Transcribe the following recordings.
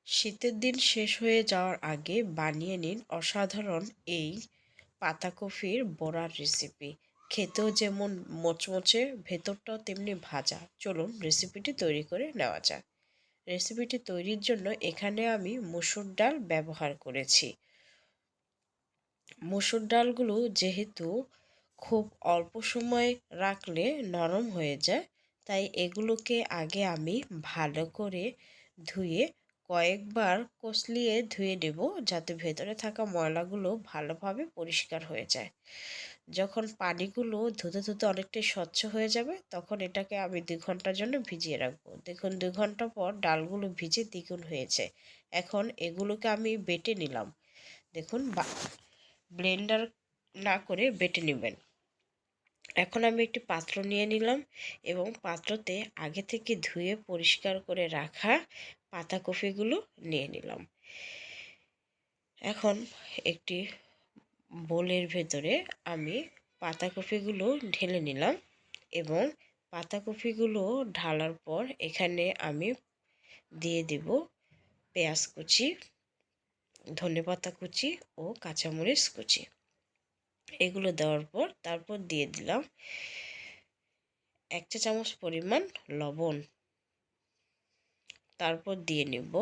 শীতের দিন শেষ হয়ে যাওয়ার আগে বানিয়ে নিন অসাধারণ এই পাতাকপির বড়ার রেসিপি। খেতেও যেমন মোচমোচে, ভেতরটাও তেমনি ভাজা। চলুন রেসিপিটি তৈরি করে নেওয়া যাক। রেসিপিটি তৈরির জন্য এখানে আমি মসুর ডাল ব্যবহার করেছি। মসুর ডালগুলো যেহেতু খুব অল্প সময় রাখলে নরম হয়ে যায়, তাই এগুলোকে আগে আমি ভালো করে ধুয়ে কয়েকবার কষলিয়ে ধুয়ে নেব, যাতে ভেতরে থাকা ময়লাগুলো ভালোভাবে পরিষ্কার হয়ে যায়। যখন পানিগুলো ধুতে ধুতে অনেকটাই স্বচ্ছ হয়ে যাবে, তখন এটাকে আমি 2 ঘন্টার জন্য ভিজিয়ে রাখবো। দেখুন 2 ঘন্টা পর ডালগুলো ভিজে দ্বিগুণ হয়েছে। এখন এগুলোকে আমি বেটে নিলাম। দেখুন ব্লেন্ডার না করে বেটে নেবেন। এখন আমি একটি পাত্র নিয়ে নিলাম এবং পাত্রতে আগে থেকে ধুয়ে পরিষ্কার করে রাখা পাতাকপিগুলো নিয়ে নিলাম। এখন একটি বোলের ভেতরে আমি পাতাকপিগুলো ঢেলে নিলাম এবং পাতাকপিগুলো ঢালার পর এখানে আমি দিয়ে দেব পেঁয়াজ কুচি, ধনেপাতা কুচি ও কাঁচামরিচ কুচি। এগুলো দেওয়ার পর তারপর দিয়ে দিলাম 1 চা চামচ পরিমাণ লবণ। তারপর দিয়ে নেব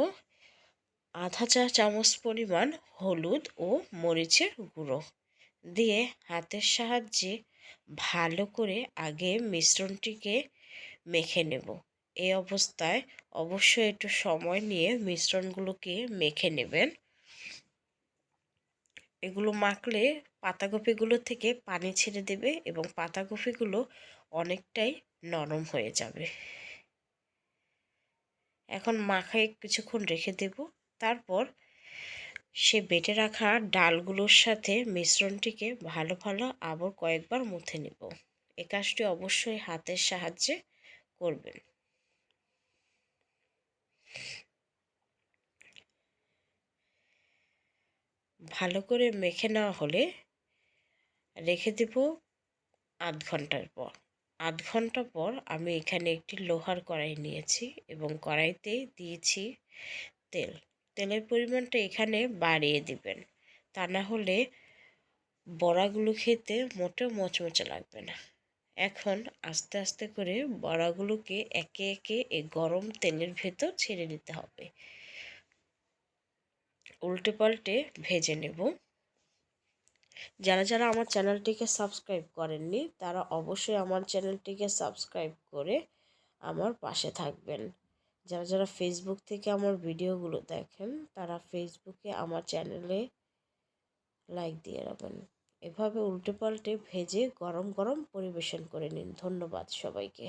আধা চা চামচ পরিমাণ হলুদ ও মরিচের গুঁড়ো। দিয়ে হাতের সাহায্যে ভালো করে আগে মিশ্রণটিকে মেখে নেব। এই অবস্থায় অবশ্যই একটু সময় নিয়ে মিশ্রণগুলোকে মেখে নেবেন। এগুলো মাখলে পাতাকপিগুলো থেকে পানি ছেড়ে দেবে এবং পাতাকপিগুলো অনেকটাই নরম হয়ে যাবে। এখন মাখায় কিছুক্ষণ রেখে দেব। তারপর সে বেটে রাখা ডালগুলোর সাথে মিশ্রণটিকে ভালো ভালো আবার কয়েকবার মুথে নেব। এ কাজটি অবশ্যই হাতের সাহায্যে করবেন। ভালো করে মেখে নেওয়া হলে রেখে দেব আধ ঘন্টার পর। আধ ঘন্টা পর আমি এখানে একটি লোহার কড়াই নিয়েছি এবং কড়াইতে দিয়েছি তেল। তেলের পরিমাণটা এখানে বাড়িয়ে দিবেন, তা না হলে বড়াগুলো খেতে মোটেও মচমচে লাগবে না। এখন আস্তে আস্তে করে বড়াগুলোকে একে একে এই গরম তেলের ভেতর ছেড়ে দিতে হবে। উল্টে পাল্টে ভেজে নেব। যারা যারা আমার চ্যানেলটিকে সাবস্ক্রাইব করেননি, তারা অবশ্যই আমার চ্যানেলটিকে সাবস্ক্রাইব করে আমার পাশে থাকবেন। যারা যারা ফেসবুক থেকে আমার ভিডিওগুলো দেখেন, তারা ফেসবুকে আমার চ্যানেলে লাইক দিয়ে রাখবেন। এভাবে উল্টে পাল্টে ভেজে গরম গরম পরিবেশন করে নিন। ধন্যবাদ সবাইকে।